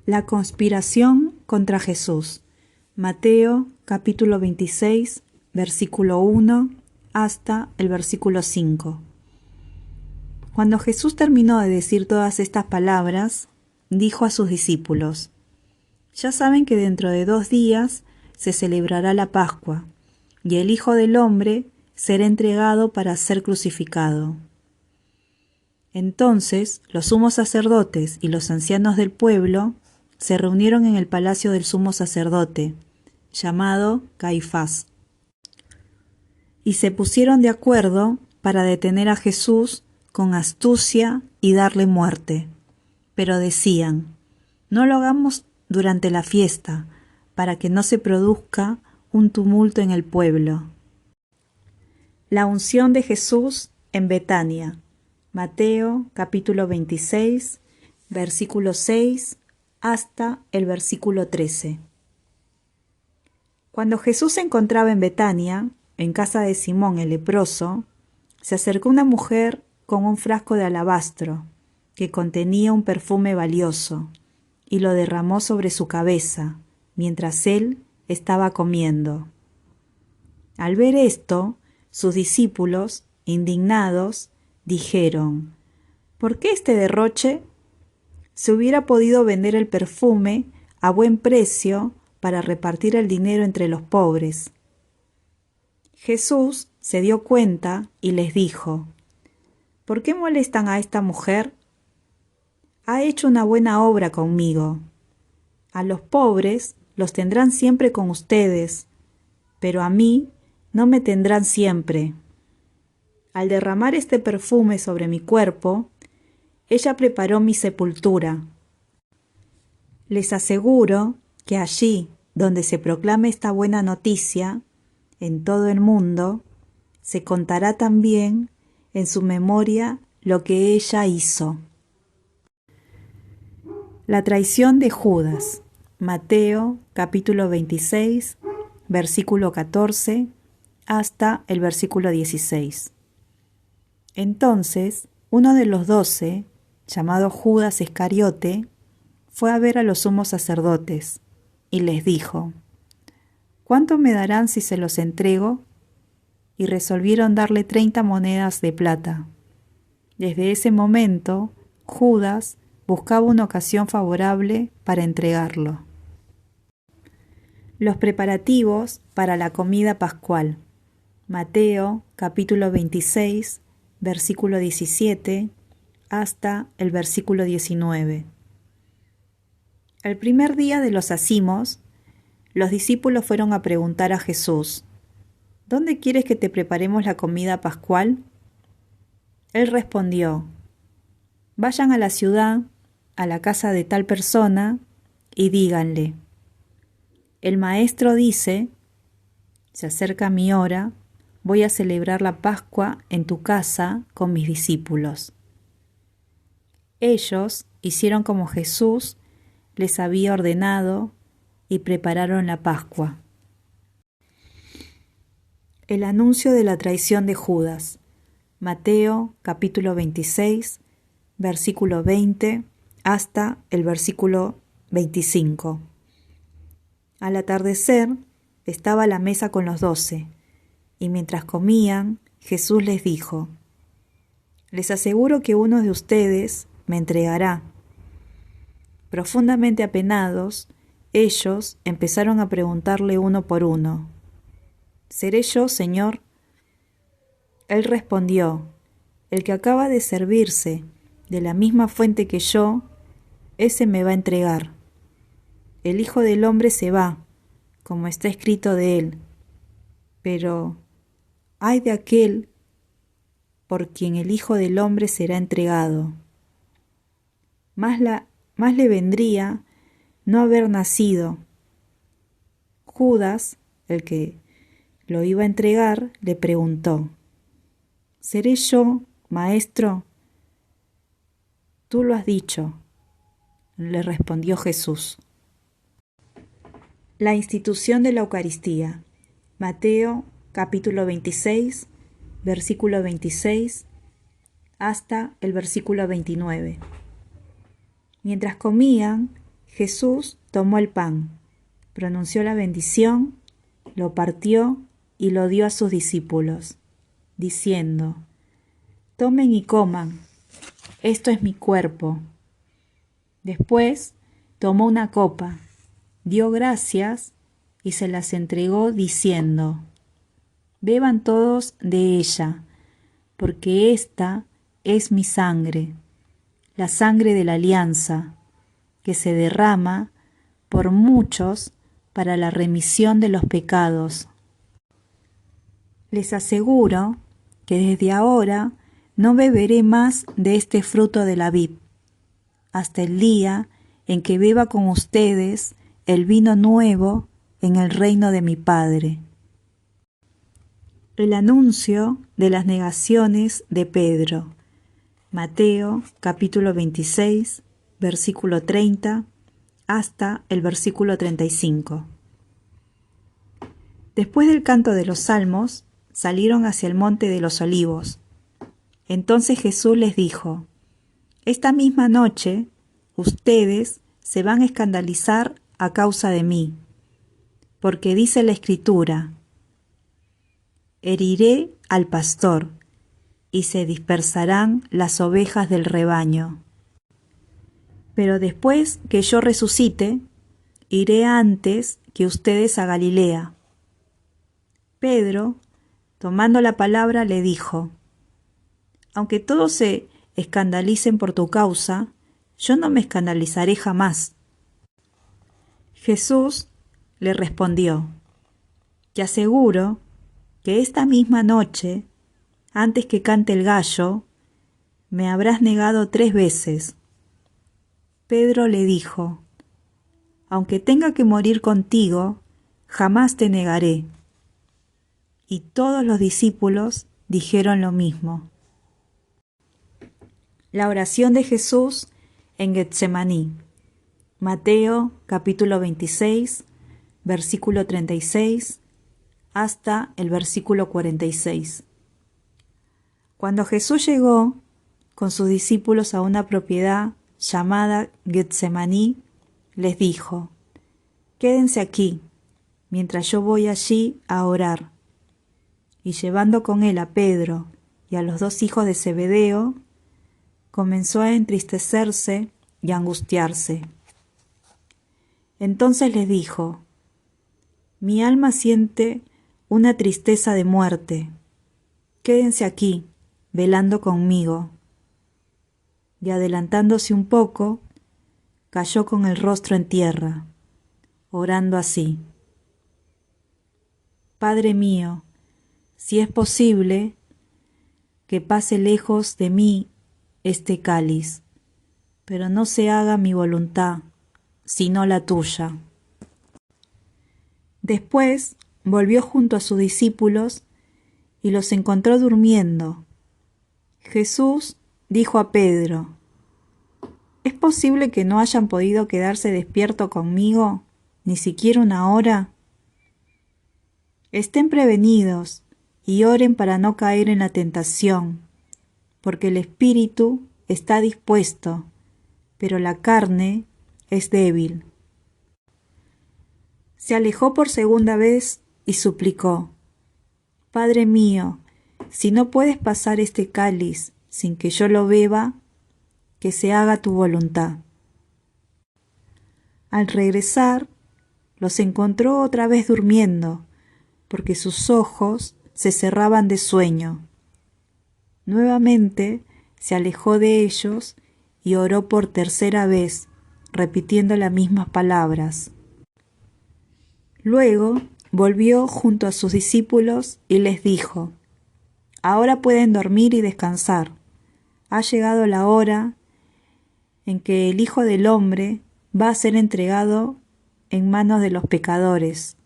La conspiración contra Jesús. Mateo capítulo 26, versículo 1 hasta el versículo 5. Cuando Jesús terminó de decir todas estas palabras, dijo a sus discípulos: Ya saben que dentro de 2 días se celebrará la Pascua, y el Hijo del Hombre será entregado para ser crucificado. Entonces los sumos sacerdotes y los ancianos del pueblo se reunieron en el palacio del sumo sacerdote, llamado Caifás, y se pusieron de acuerdo para detener a Jesús con astucia y darle muerte. Pero decían: no lo hagamos durante la fiesta, para que no se produzca un tumulto en el pueblo. La unción de Jesús en Betania. Mateo capítulo 26, versículo 6 hasta el versículo 13. Cuando Jesús se encontraba en Betania, en casa de Simón el leproso, se acercó una mujer con un frasco de alabastro que contenía un perfume valioso y lo derramó sobre su cabeza mientras él estaba comiendo. Al ver esto, sus discípulos, indignados, dijeron: ¿por qué este derroche? Se hubiera podido vender el perfume a buen precio para repartir el dinero entre los pobres. Jesús se dio cuenta y les dijo: ¿por qué molestan a esta mujer? Ha hecho una buena obra conmigo. A los pobres los tendrán siempre con ustedes, pero a mí no me tendrán siempre. Al derramar este perfume sobre mi cuerpo, ella preparó mi sepultura. Les aseguro que allí donde se proclame esta buena noticia, en todo el mundo, se contará también en su memoria lo que ella hizo. La traición de Judas. Mateo capítulo 26, versículo 14 hasta el versículo 16. Entonces, uno de los 12, llamado Judas Iscariote, fue a ver a los sumos sacerdotes y les dijo: ¿cuánto me darán si se los entrego? Y resolvieron darle 30 monedas de plata. Desde ese momento, Judas buscaba una ocasión favorable para entregarlo. Los preparativos para la comida pascual. Mateo capítulo 26, versículo 17 hasta el versículo 19. El primer día de los acimos, los discípulos fueron a preguntar a Jesús: ¿dónde quieres que te preparemos la comida pascual? Él respondió: vayan a la ciudad, a la casa de tal persona, y díganle: el maestro dice, se acerca mi hora, voy a celebrar la Pascua en tu casa con mis discípulos. Ellos hicieron como Jesús les había ordenado y prepararon la Pascua. El anuncio de la traición de Judas. Mateo capítulo 26, versículo 20 hasta el versículo 25. Al atardecer estaba a la mesa con los 12, y mientras comían, Jesús les dijo: les aseguro que uno de ustedes me entregará. Profundamente apenados, ellos empezaron a preguntarle uno por uno: ¿seré yo, Señor? Él respondió: el que acaba de servirse de la misma fuente que yo, ese me va a entregar. El Hijo del Hombre se va, como está escrito de él, pero ay de aquel por quien el Hijo del Hombre será entregado. Más le vendría no haber nacido. Judas, el que lo iba a entregar, le preguntó: ¿seré yo, maestro? Tú lo has dicho, le respondió Jesús. La institución de la Eucaristía. Mateo capítulo 26, versículo 26 hasta el versículo 29. Mientras comían, Jesús tomó el pan, pronunció la bendición, lo partió y lo dio a sus discípulos, diciendo: «Tomen y coman, esto es mi cuerpo». Después tomó una copa, dio gracias y se las entregó diciendo: «Beban todos de ella, porque esta es mi sangre, la sangre de la alianza, que se derrama por muchos para la remisión de los pecados. Les aseguro que desde ahora no beberé más de este fruto de la vid, hasta el día en que beba con ustedes el vino nuevo en el reino de mi Padre». El anuncio de las negaciones de Pedro. Mateo capítulo 26, versículo 30 hasta el versículo 35. Después del canto de los salmos, salieron hacia el monte de los olivos. Entonces Jesús les dijo: «Esta misma noche ustedes se van a escandalizar a causa de mí, porque dice la Escritura: heriré al pastor, y se dispersarán las ovejas del rebaño. Pero después que yo resucite, iré antes que ustedes a Galilea». Pedro, tomando la palabra, le dijo: «Aunque todos se escandalicen por tu causa, yo no me escandalizaré jamás». Jesús le respondió: «Te aseguro que esta misma noche, antes que cante el gallo, me habrás negado 3 veces». Pedro le dijo: «Aunque tenga que morir contigo, jamás te negaré». Y todos los discípulos dijeron lo mismo. La oración de Jesús en Getsemaní. Mateo capítulo 26, versículo 36 hasta el versículo 46. Cuando Jesús llegó con sus discípulos a una propiedad llamada Getsemaní, les dijo: «Quédense aquí, mientras yo voy allí a orar». Y llevando con él a Pedro y a los 2 hijos de Zebedeo, comenzó a entristecerse y a angustiarse. Entonces les dijo: «Mi alma siente una tristeza de muerte. Quédense aquí, velando conmigo». Y adelantándose un poco, cayó con el rostro en tierra, orando así: «Padre mío, si es posible, que pase lejos de mí este cáliz, pero no se haga mi voluntad, sino la tuya». Después volvió junto a sus discípulos y los encontró durmiendo. Jesús dijo a Pedro: «¿Es posible que no hayan podido quedarse despierto conmigo, ni siquiera una hora? Estén prevenidos y oren para no caer en la tentación, porque el espíritu está dispuesto, pero la carne es débil». Se alejó por segunda vez y suplicó: «Padre mío, si no puedes pasar este cáliz sin que yo lo beba, que se haga tu voluntad». Al regresar, los encontró otra vez durmiendo, porque sus ojos se cerraban de sueño. Nuevamente se alejó de ellos y oró por tercera vez, repitiendo las mismas palabras. Luego volvió junto a sus discípulos y les dijo: «Ahora pueden dormir y descansar. Ha llegado la hora en que el Hijo del Hombre va a ser entregado en manos de los pecadores.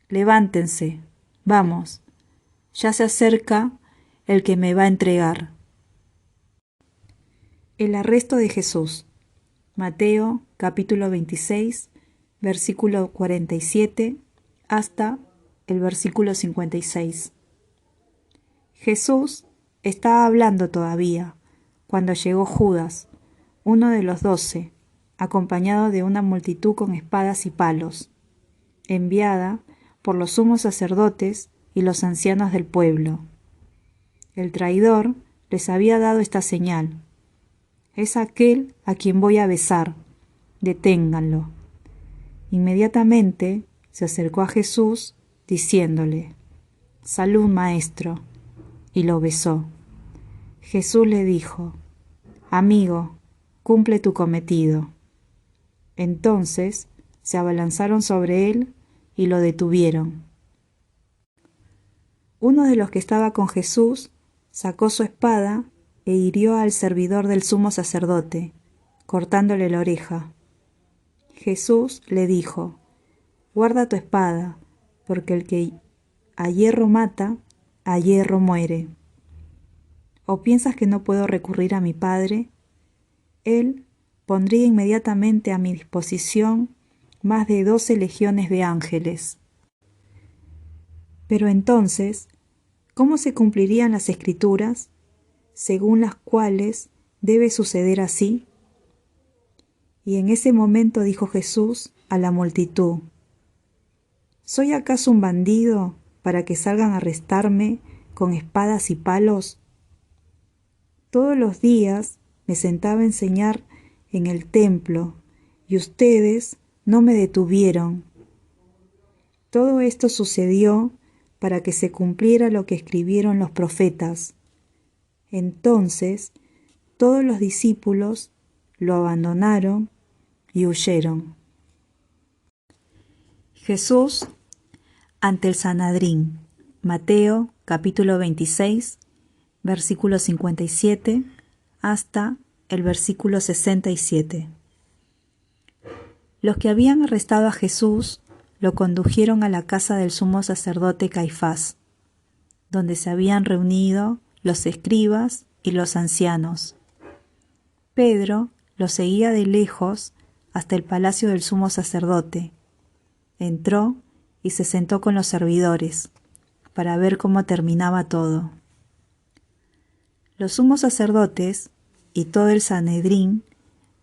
Levántense, vamos, ya se acerca el que me va a entregar». El arresto de Jesús. Mateo capítulo 26, versículo 47 hasta el versículo 56. Jesús estaba hablando todavía cuando llegó Judas, uno de los 12, acompañado de una multitud con espadas y palos, enviada por los sumos sacerdotes y los ancianos del pueblo. El traidor les había dado esta señal: es aquel a quien voy a besar, deténganlo. Inmediatamente se acercó a Jesús diciéndole: Salud, maestro, y lo besó. Jesús le dijo: Amigo, cumple tu cometido. Entonces se abalanzaron sobre él y lo detuvieron. Uno de los que estaba con Jesús sacó su espada e hirió al servidor del sumo sacerdote, cortándole la oreja. Jesús le dijo: Guarda tu espada, porque el que a hierro mata, a hierro muere. ¿O piensas que no puedo recurrir a mi Padre? Él pondría inmediatamente a mi disposición más de 12 legiones de ángeles. Pero entonces, ¿cómo se cumplirían las Escrituras, según las cuales debe suceder así? Y en ese momento dijo Jesús a la multitud: ¿Soy acaso un bandido para que salgan a arrestarme con espadas y palos? Todos los días me sentaba a enseñar en el templo y ustedes no me detuvieron. Todo esto sucedió para que se cumpliera lo que escribieron los profetas. Entonces todos los discípulos lo abandonaron y huyeron. Jesús ante el Sanedrín. Mateo capítulo 26, versículo 57 hasta el versículo 67. Los que habían arrestado a Jesús lo condujeron a la casa del sumo sacerdote Caifás, donde se habían reunido los escribas y los ancianos. Pedro lo seguía de lejos hasta el palacio del sumo sacerdote. Entró y se sentó con los servidores para ver cómo terminaba todo. Los sumos sacerdotes y todo el Sanedrín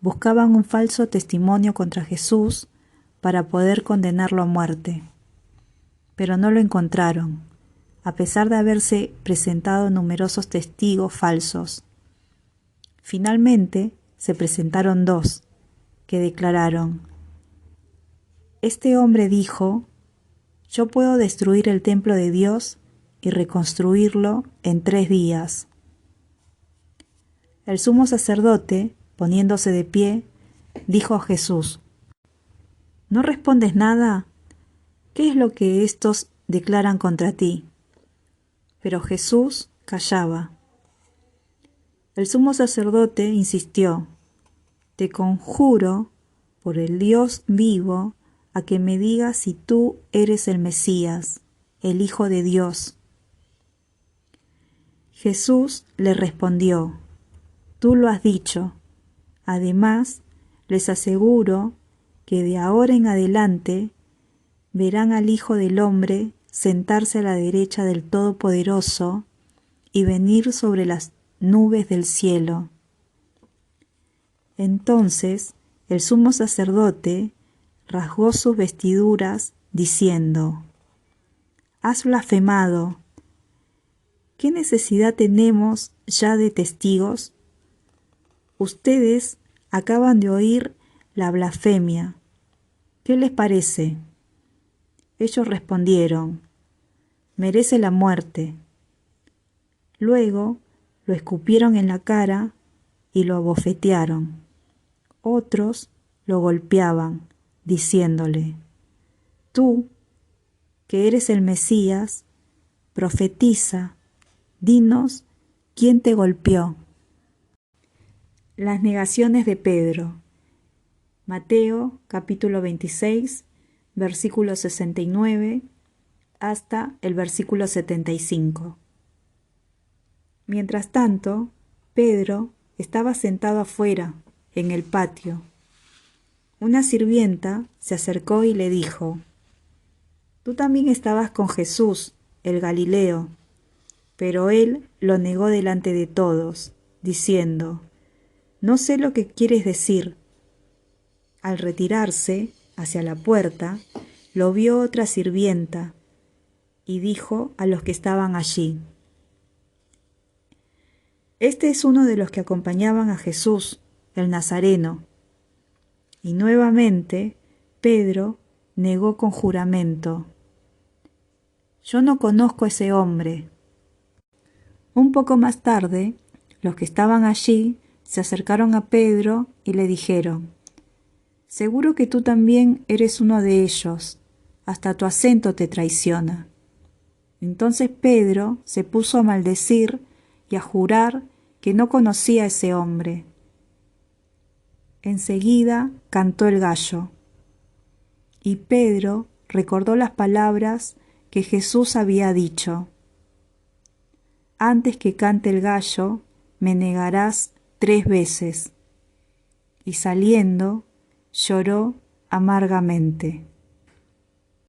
buscaban un falso testimonio contra Jesús para poder condenarlo a muerte, pero no lo encontraron, a pesar de haberse presentado numerosos testigos falsos. Finalmente se presentaron 2, que declararon: Este hombre dijo: Yo puedo destruir el templo de Dios y reconstruirlo en 3 días. El sumo sacerdote, poniéndose de pie, dijo a Jesús: ¿No respondes nada? ¿Qué es lo que estos declaran contra ti? Pero Jesús callaba. El sumo sacerdote insistió: Te conjuro por el Dios vivo a que me digas si tú eres el Mesías, el Hijo de Dios. Jesús le respondió: Tú lo has dicho. Además, les aseguro que de ahora en adelante verán al Hijo del Hombre sentarse a la derecha del Todopoderoso y venir sobre las nubes del cielo. Entonces el sumo sacerdote rasgó sus vestiduras diciendo: Has blasfemado. ¿Qué necesidad tenemos ya de testigos? Ustedes acaban de oír la blasfemia. ¿Qué les parece? Ellos respondieron: Merece la muerte. Luego lo escupieron en la cara y lo abofetearon. Otros lo golpeaban, diciéndole: Tú, que eres el Mesías, profetiza, dinos quién te golpeó. Las negaciones de Pedro. Mateo capítulo 26, versículo 69 hasta el versículo 75. Mientras tanto, Pedro estaba sentado afuera, en el patio. Una sirvienta se acercó y le dijo: Tú también estabas con Jesús, el Galileo. Pero él lo negó delante de todos, diciendo: No sé lo que quieres decir. Al retirarse hacia la puerta, lo vio otra sirvienta y dijo a los que estaban allí: «Este es uno de los que acompañaban a Jesús, el Nazareno». Y nuevamente Pedro negó con juramento: «Yo no conozco a ese hombre». Un poco más tarde, los que estaban allí se acercaron a Pedro y le dijeron: «Seguro que tú también eres uno de ellos, hasta tu acento te traiciona». Entonces Pedro se puso a maldecir y a jurar que no conocía a ese hombre. Enseguida cantó el gallo, y Pedro recordó las palabras que Jesús había dicho: «Antes que cante el gallo, me negarás 3 veces». Y saliendo, lloró amargamente.